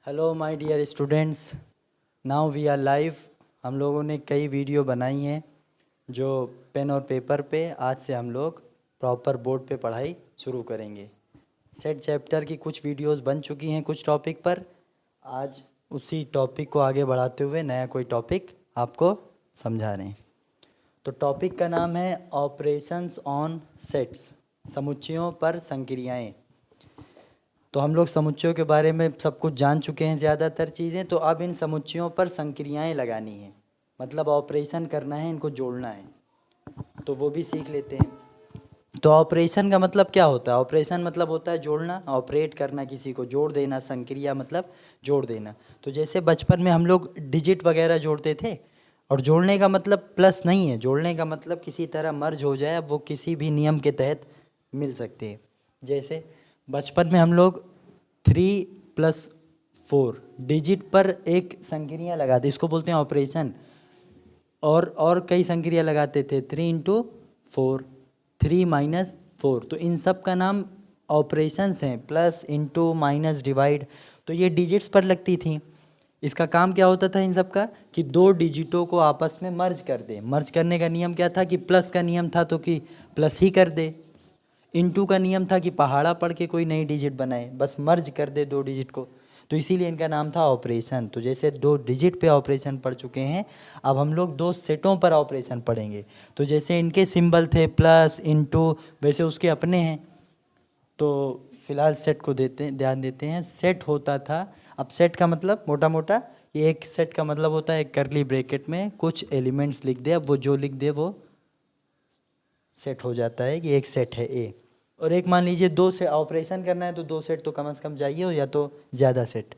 Hello my dear students, now we are live. हम लोगों ने कई वीडियो बनाई हैं जो पेन और पेपर पे आज से हम लोग प्रॉपर बोर्ड पे पढ़ाई शुरू करेंगे। सेट चैप्टर की कुछ वीडियोस बन चुकी हैं कुछ टॉपिक पर। आज उसी टॉपिक को आगे बढ़ाते हुए नया कोई टॉपिक आपको समझा रहे हैं। तो टॉपिक का नाम है ऑपरेशंस ऑन सेट्स, समुच्चयों पर संक्रियाएं। तो हम लोग समुच्चयों के बारे में सब कुछ जान चुके हैं ज़्यादातर चीज़ें। तो अब इन समुच्चयों पर संक्रियाएं लगानी है, मतलब ऑपरेशन करना है, इनको जोड़ना है, तो वो भी सीख लेते हैं। तो ऑपरेशन का मतलब क्या होता है? ऑपरेशन मतलब होता है जोड़ना, ऑपरेट करना, किसी को जोड़ देना। संक्रिया मतलब जोड़ देना। तो जैसे बचपन में हम लोग डिजिट वगैरह जोड़ते थे, और जोड़ने का मतलब प्लस नहीं है, जोड़ने का मतलब किसी तरह मर्ज हो जाए, अब वो किसी भी नियम के तहत मिल सकते हैं। जैसे बचपन में हम लोग 3+4 डिजिट पर एक संक्रिया लगाते, इसको बोलते हैं ऑपरेशन। और कई संक्रिया लगाते थे, 3 × 4, 3 - 4। तो इन सब का नाम ऑपरेशंस हैं, प्लस, इंटू, माइनस, डिवाइड। तो ये डिजिट्स पर लगती थी। इसका काम क्या होता था इन सब का, कि दो डिजिटों को आपस में मर्ज कर दे। मर्ज करने का नियम क्या था, कि प्लस का नियम था तो कि प्लस ही कर दे। इंटू का नियम था कि पहाड़ा पढ़ के कोई नई डिजिट बनाए, बस मर्ज कर दे दो डिजिट को। तो इसीलिए इनका नाम था ऑपरेशन। तो जैसे दो डिजिट पे ऑपरेशन पढ़ चुके हैं, अब हम लोग दो सेटों पर ऑपरेशन पढ़ेंगे। तो जैसे इनके सिंबल थे प्लस, इंटू, वैसे उसके अपने हैं। तो फिलहाल सेट को ध्यान देते हैं। सेट होता था, अब सेट का मतलब मोटा मोटा, ये एक सेट का मतलब होता है एक करली ब्रैकेट में कुछ एलिमेंट्स लिख दे, अब वो जो लिख दे वो सेट हो जाता है कि एक सेट है ए। और एक मान लीजिए दो से ऑपरेशन करना है तो दो सेट तो कम से कम चाहिए हो, या तो ज़्यादा सेट।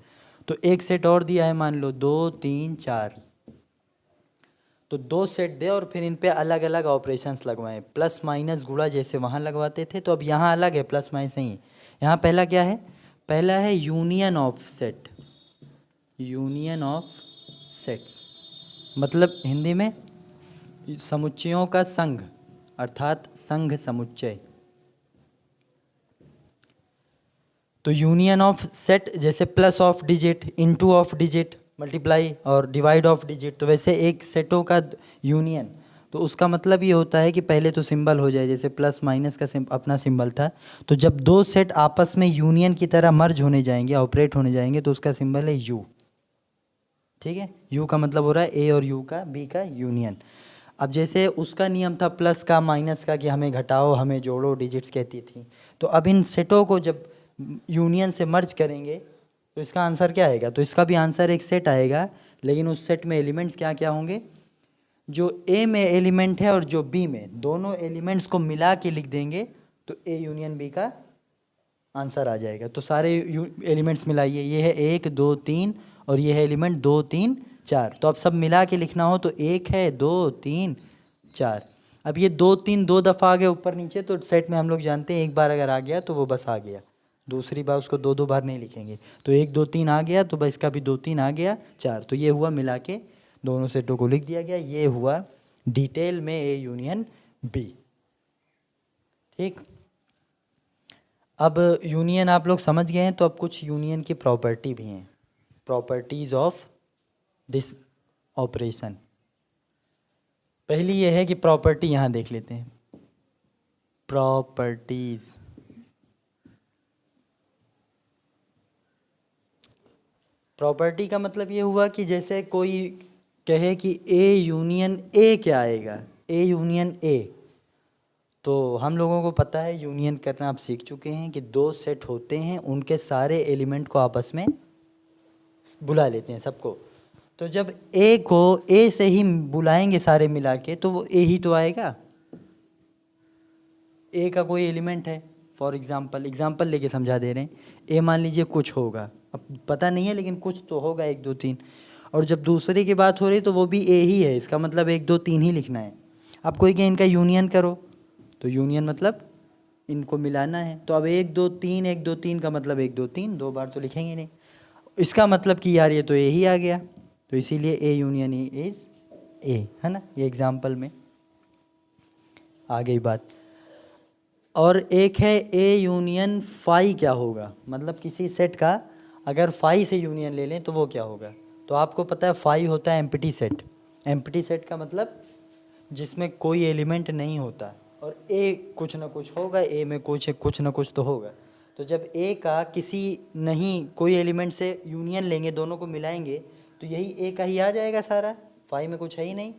तो एक सेट और दिया है, मान लो 2 3 4। तो दो सेट दे और फिर इन पे अलग अलग ऑपरेशंस लगवाएं, प्लस माइनस गुणा जैसे वहाँ लगवाते थे, तो अब यहाँ अलग है, प्लस माइनस नहीं। यहाँ पहला क्या है? पहला है union of set. Union of sets मतलब हिंदी में समुच्चयों का संघ, अर्थात संघ समुच्चय। तो यूनियन ऑफ सेट जैसे plus of digit, into of digit, multiply और डिवाइड ऑफ डिजिट, तो वैसे एक सेटों का यूनियन। तो उसका मतलब ये होता है कि पहले तो सिंबल हो जाए, जैसे प्लस माइनस का अपना सिंबल था। तो जब दो सेट आपस में यूनियन की तरह मर्ज होने जाएंगे, ऑपरेट होने जाएंगे, तो उसका सिंबल है यू। ठीक है, यू का मतलब हो रहा है ए और यू का, बी का यूनियन। अब जैसे उसका नियम था प्लस का, माइनस का, कि हमें घटाओ हमें जोड़ो, डिजिट्स कहती थी। तो अब इन सेटों को जब यूनियन से मर्ज करेंगे तो इसका आंसर क्या आएगा? तो इसका भी आंसर एक सेट आएगा, लेकिन उस सेट में एलिमेंट्स क्या क्या होंगे? जो ए में एलिमेंट है और जो बी में, दोनों एलिमेंट्स को मिला के लिख देंगे तो ए यूनियन बी का आंसर आ जाएगा। तो सारे एलिमेंट्स मिलाइए, ये है 1 2 3 और ये है एलिमेंट 2 3 4। तो अब सब मिला के लिखना हो तो 1 है, 2 3 4। अब ये 2 3 दो दफ़ा आ गया ऊपर नीचे, तो सेट में हम लोग जानते हैं एक बार अगर आ गया तो वो बस आ गया, दूसरी बार उसको दो दो बार नहीं लिखेंगे। तो 1 2 3 आ गया तो बस इसका भी 2 3 आ गया 4। तो ये हुआ मिला के दोनों सेटों को लिख दिया गया। ये हुआ डिटेल में ए यूनियन बी। ठीक, अब यूनियन आप लोग समझ गए हैं, तो अब कुछ यूनियन की प्रॉपर्टी भी हैं, प्रॉपर्टीज ऑफ दिस ऑपरेशन। पहली ये है कि प्रॉपर्टी, यहाँ देख लेते हैं प्रॉपर्टीज। प्रॉपर्टी का मतलब ये हुआ कि जैसे कोई कहे कि ए यूनियन ए क्या आएगा, ए यूनियन ए। तो हम लोगों को पता है यूनियन करना, आप सीख चुके हैं कि दो सेट होते हैं, उनके सारे एलिमेंट को आपस में बुला लेते हैं सबको। तो जब ए को ए से ही बुलाएंगे सारे मिला के, तो वो ए ही तो आएगा। ए का कोई एलिमेंट है, फॉर एग्जाम्पल लेके समझा दे रहे हैं। ए मान लीजिए कुछ होगा, अब पता नहीं है लेकिन कुछ तो होगा 1 2 3। और जब दूसरे की बात हो रही तो वो भी ए ही है, इसका मतलब 1 2 3 ही लिखना है। अब कोई क्या इनका यूनियन करो, तो यूनियन मतलब इनको मिलाना है। तो अब 1 2 3, 1 2 3 का मतलब 1 2 3, दो बार तो लिखेंगे नहीं। इसका मतलब कि यार ये तो ए ही आ गया, तो इसीलिए A union E is a, है ना, ये एग्जाम्पल में आ गई बात। और एक है ए यूनियन फाई, क्या होगा? मतलब किसी सेट का अगर फाई से यूनियन ले लें तो वो क्या होगा? तो आपको पता है फाई होता है एम्प्टी सेट। एम्प्टी सेट का मतलब जिसमें कोई एलिमेंट नहीं होता और ए कुछ ना कुछ होगा, ए में कुछ ना कुछ तो होगा। तो जब ए का किसी नहीं कोई एलिमेंट से यूनियन लेंगे, दोनों को मिलाएंगे, तो यही ए का ही आ जाएगा सारा, फाई में कुछ है ही नहीं,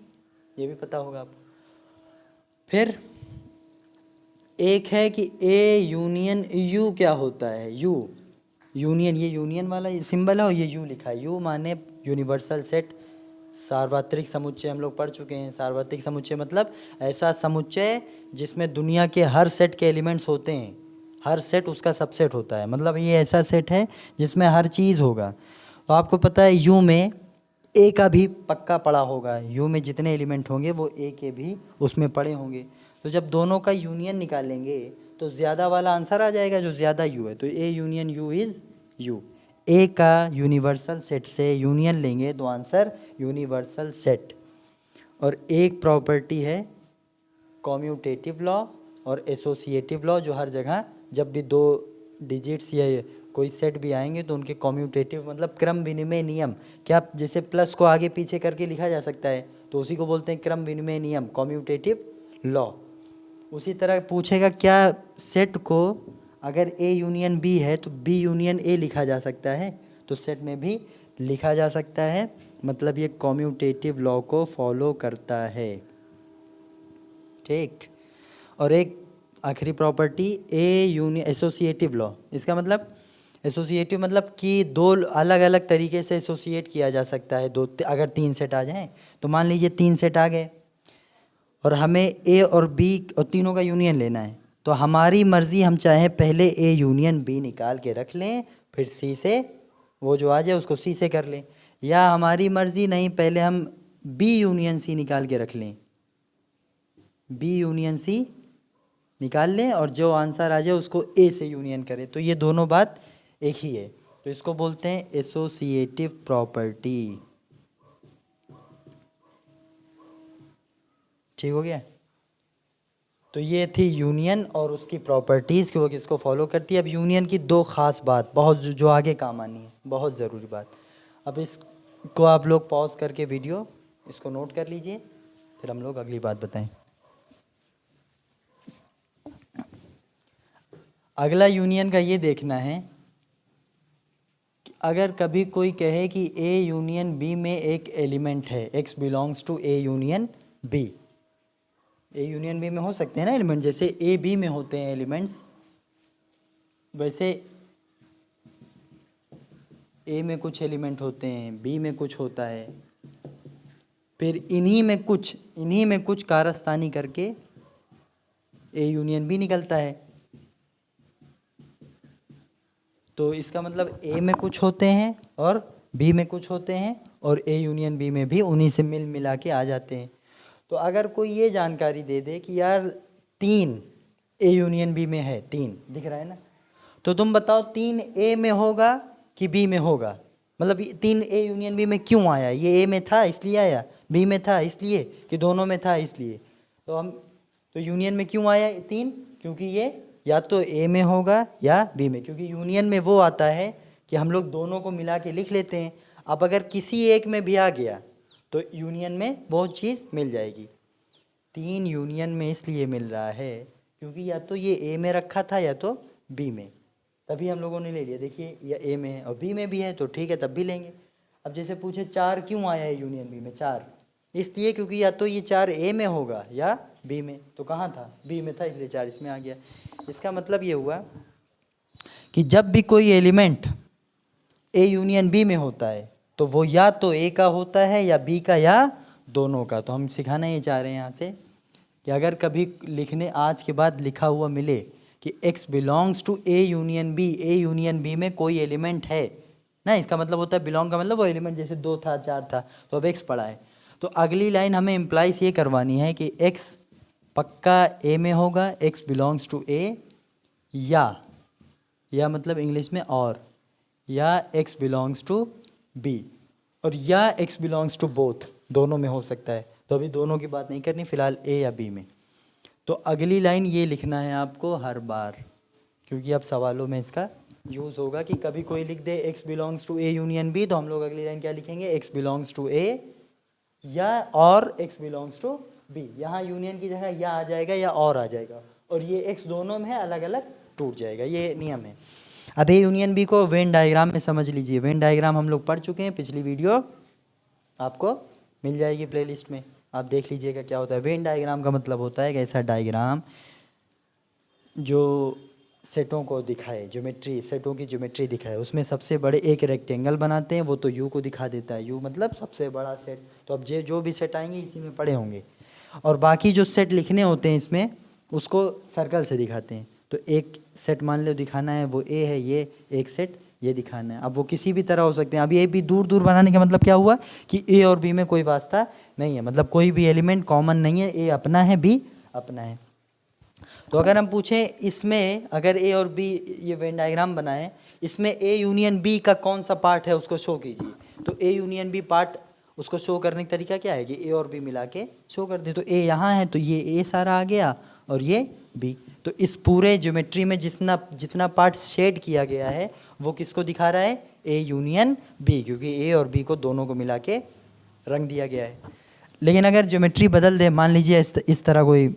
ये भी पता होगा आपको। फिर एक है कि ए यूनियन यू क्या होता है? यू यूनियन, ये यूनियन वाला सिंबल है और ये यू लिखा है। यू माने यूनिवर्सल सेट, सार्वत्रिक समुच्चय हम लोग पढ़ चुके हैं। सार्वत्रिक समुच्चय मतलब ऐसा समुच्चय जिसमें दुनिया के हर सेट के एलिमेंट्स होते हैं, हर सेट उसका सबसेट होता है, मतलब ये ऐसा सेट है जिसमें हर चीज़ होगा। तो आपको पता है यू में ए का भी पक्का पड़ा होगा, यू में जितने एलिमेंट होंगे वो ए के भी उसमें पड़े होंगे। तो जब दोनों का यूनियन निकालेंगे तो ज़्यादा वाला आंसर आ जाएगा जो ज़्यादा यू है, तो A union U is U. A का यूनिवर्सल सेट से यूनियन लेंगे तो आंसर यूनिवर्सल सेट। और एक प्रॉपर्टी है कॉम्यूटेटिव लॉ और एसोसिएटिव लॉ, जो हर जगह जब भी दो डिजिट्स या कोई सेट भी आएंगे तो उनके कॉम्यूटेटिव मतलब क्रम विनिमय नियम। क्या जैसे प्लस को आगे पीछे करके लिखा जा सकता है, तो उसी को बोलते हैं क्रम विनिमय नियम, कॉम्यूटेटिव लॉ। उसी तरह पूछेगा क्या सेट को अगर ए यूनियन बी है तो बी यूनियन ए लिखा जा सकता है, तो सेट में भी लिखा जा सकता है, मतलब ये कॉम्यूटेटिव लॉ को फॉलो करता है। ठीक। और एक आखिरी property A union associative law. इसका मतलब एसोसिएटिव मतलब कि दो अलग अलग तरीके से एसोसिएट किया जा सकता है। अगर 3 सेट आ जाएं, तो मान लीजिए 3 सेट आ गए और हमें ए और बी और तीनों का यूनियन लेना है, तो हमारी मर्ज़ी, हम चाहें पहले ए यूनियन बी निकाल के रख लें, फिर सी से वो जो आ जाए उसको सी से कर लें, या हमारी मर्ज़ी नहीं पहले हम बी यूनियन सी निकाल के रख लें, बी यूनियन सी निकाल लें और जो आंसर आ जाए उसको ए से यूनियन करें। तो ये दोनों बात एक ही है, तो इसको बोलते हैं एसोसिएटिव प्रॉपर्टी। ठीक हो गया? तो ये थी यूनियन और उसकी प्रॉपर्टीज़ कि वो किसको फॉलो करती है। अब यूनियन की 2 ख़ास बात बहुत जो आगे काम आनी है, बहुत ज़रूरी बात। अब इसको आप लोग पॉज करके वीडियो इसको नोट कर लीजिए, फिर हम लोग अगली बात बताएं। अगला यूनियन का ये देखना है कि अगर कभी कोई कहे कि ए यूनियन बी में एक एलिमेंट है, X belongs to A union B. A union B में हो सकते हैं ना एलिमेंट, जैसे ए बी में होते हैं एलिमेंट्स, वैसे ए में कुछ एलिमेंट होते हैं, बी में कुछ होता है, फिर इन्हीं में कुछ कारस्तानी करके ए यूनियन बी निकलता है। तो इसका मतलब ए में कुछ होते हैं और बी में कुछ होते हैं और ए यूनियन बी में भी उन्हीं से मिल मिला के आ जाते हैं। तो अगर कोई ये जानकारी दे दे कि यार 3 ए यूनियन बी में है, 3 दिख रहा है ना, तो तुम बताओ 3 ए में होगा कि बी में होगा? मतलब 3 ए यूनियन बी में क्यों आया? ये ए में था इसलिए आया, बी में था इसलिए, कि दोनों में था इसलिए? तो यूनियन में क्यों आया 3? क्योंकि ये या तो ए में होगा या बी में, क्योंकि यूनियन में वो आता है कि हम लोग दोनों को मिला के लिख लेते हैं। अब अगर किसी एक में भी आ गया तो यूनियन में वो चीज़ मिल जाएगी। 3 यूनियन में इसलिए मिल रहा है क्योंकि या तो ये ए में रखा था या तो बी में, तभी हम लोगों ने ले लिया। देखिए या ए में है और बी में भी है तो ठीक है, तब भी लेंगे। अब जैसे पूछे 4 क्यों आया है यूनियन बी में? 4 इसलिए क्योंकि या तो ये 4 ए में होगा या बी में, तो कहाँ था? बी में था, इसलिए 4 इसमें आ गया। इसका मतलब ये हुआ कि जब भी कोई एलिमेंट ए यूनियन बी में होता है तो वो या तो ए का होता है या बी का या दोनों का। तो हम सिखाना ये चाह रहे हैं यहाँ से कि अगर कभी लिखने आज के बाद लिखा हुआ मिले कि x belongs to A union B, A union B में कोई एलिमेंट है ना, इसका मतलब होता है बिलोंग का मतलब वो एलिमेंट, जैसे 2 था 4 था तो अब x पड़ा है, तो अगली लाइन हमें इम्प्लाइज ये करवानी है कि x पक्का ए में होगा, x बिलोंग्स टू ए, या मतलब इंग्लिश में और, या x बिलोंग्स टू बी, और या x बिलोंग्स टू बोथ, दोनों में हो सकता है। तो अभी दोनों की बात नहीं करनी, फिलहाल ए या बी में। तो अगली लाइन ये लिखना है आपको हर बार, क्योंकि अब सवालों में इसका यूज़ होगा कि कभी कोई लिख दे x belongs to A union B, तो हम लोग अगली लाइन क्या लिखेंगे, x बिलोंग्स टू ए या और x बिलोंग्स टू बी। यहाँ यूनियन की जगह या आ जाएगा या और आ जाएगा, और ये x दोनों में है, अलग अलग टूट जाएगा, ये नियम है। अब ए यूनियन बी को वेन डायग्राम में समझ लीजिए। वेन डायग्राम हम लोग पढ़ चुके हैं, पिछली वीडियो आपको मिल जाएगी प्लेलिस्ट में, आप देख लीजिएगा क्या होता है। वेन डायग्राम का मतलब होता है कि ऐसा डायग्राम जो सेटों को दिखाए, ज्योमेट्री, सेटों की ज्योमेट्री दिखाए। उसमें सबसे बड़े एक रेक्टेंगल बनाते हैं, वो तो यू को दिखा देता है, यू मतलब सबसे बड़ा सेट। तो अब जो भी सेट आएंगे इसी में पड़े होंगे, और बाकी जो सेट लिखने होते हैं इसमें उसको सर्कल से दिखाते हैं। तो एक सेट मान लो दिखाना है, वो ए है, ये एक सेट ये दिखाना है। अब वो किसी भी तरह हो सकते हैं। अब ये भी दूर दूर बनाने का मतलब क्या हुआ कि ए और बी में कोई वास्ता नहीं है, मतलब कोई भी एलिमेंट कॉमन नहीं है, ए अपना है बी अपना है। तो अगर हम पूछें इसमें, अगर ए और बी ये वेन डायग्राम बनाए, इसमें ए यूनियन बी का कौन सा पार्ट है उसको शो कीजिए। तो ए यूनियन बी पार्ट उसको शो करने का तरीका क्या है कि ए और बी मिला के शो कर दे। तो ए यहाँ है तो ये ए सारा आ गया और ये बी। तो इस पूरे ज्योमेट्री में जितना पार्ट शेड किया गया है वो किसको दिखा रहा है, ए यूनियन बी, क्योंकि ए और बी को दोनों को मिला के रंग दिया गया है। लेकिन अगर ज्योमेट्री बदल दे, मान लीजिए इस तरह कोई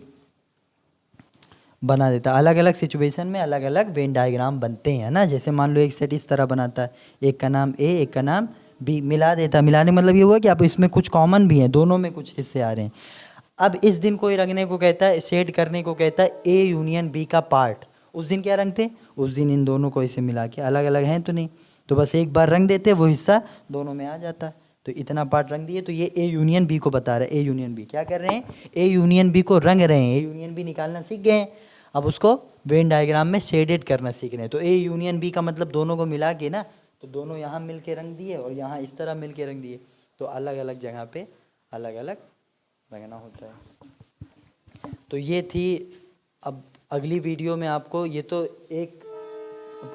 बना देता, अलग अलग सिचुएशन में अलग अलग वेन डायग्राम बनते हैं ना। जैसे मान लो एक सेट इस तरह बनाता है, एक का नाम ए एक का नाम बी, मिला देता। मिलाने का मतलब ये हुआ कि अब इसमें कुछ कॉमन भी है, दोनों में कुछ हिस्से आ रहे हैं। अब इस दिन कोई रंगने को कहता है, शेड करने को कहता है ए यूनियन बी का पार्ट। उस दिन क्या रंगते, उस दिन इन दोनों को इसे मिला के, अलग अलग हैं तो नहीं, तो बस एक बार रंग देते, वो हिस्सा दोनों में आ जाता है। तो इतना पार्ट रंग दिए, तो ये ए यूनियन बी को बता रहा है। ए यूनियन बी क्या कर रहे हैं, ए यूनियन बी को रंग रहे हैं, ए यूनियन बी निकालना सीख गए हैं, अब उसको वेन डायग्राम में शेडेड करना सीख रहे हैं। तो ए यूनियन बी का मतलब दोनों को मिला के ना, तो दोनों यहाँ मिल के रंग दिए और यहाँ इस तरह मिल के रंग दिए, तो अलग अलग जगह पे अलग अलग रंगना होता है। तो ये थी। अब अगली वीडियो में आपको, ये तो एक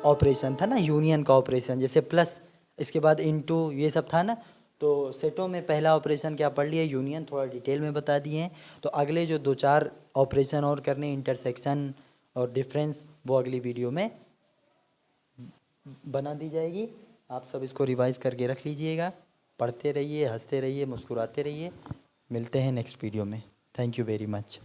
ऑपरेशन था ना यूनियन का ऑपरेशन, जैसे प्लस इसके बाद इनटू ये सब था ना। तो सेटों में पहला ऑपरेशन क्या पढ़ लिया, यूनियन, थोड़ा डिटेल में बता दिए हैं। तो अगले जो 2-4 ऑपरेशन और करने, इंटरसेक्शन और डिफरेंस, वो अगली वीडियो में बना दी जाएगी। आप सब इसको रिवाइज करके रख लीजिएगा, पढ़ते रहिए, हंसते रहिए, मुस्कुराते रहिए। मिलते हैं नेक्स्ट वीडियो में। Thank you very much.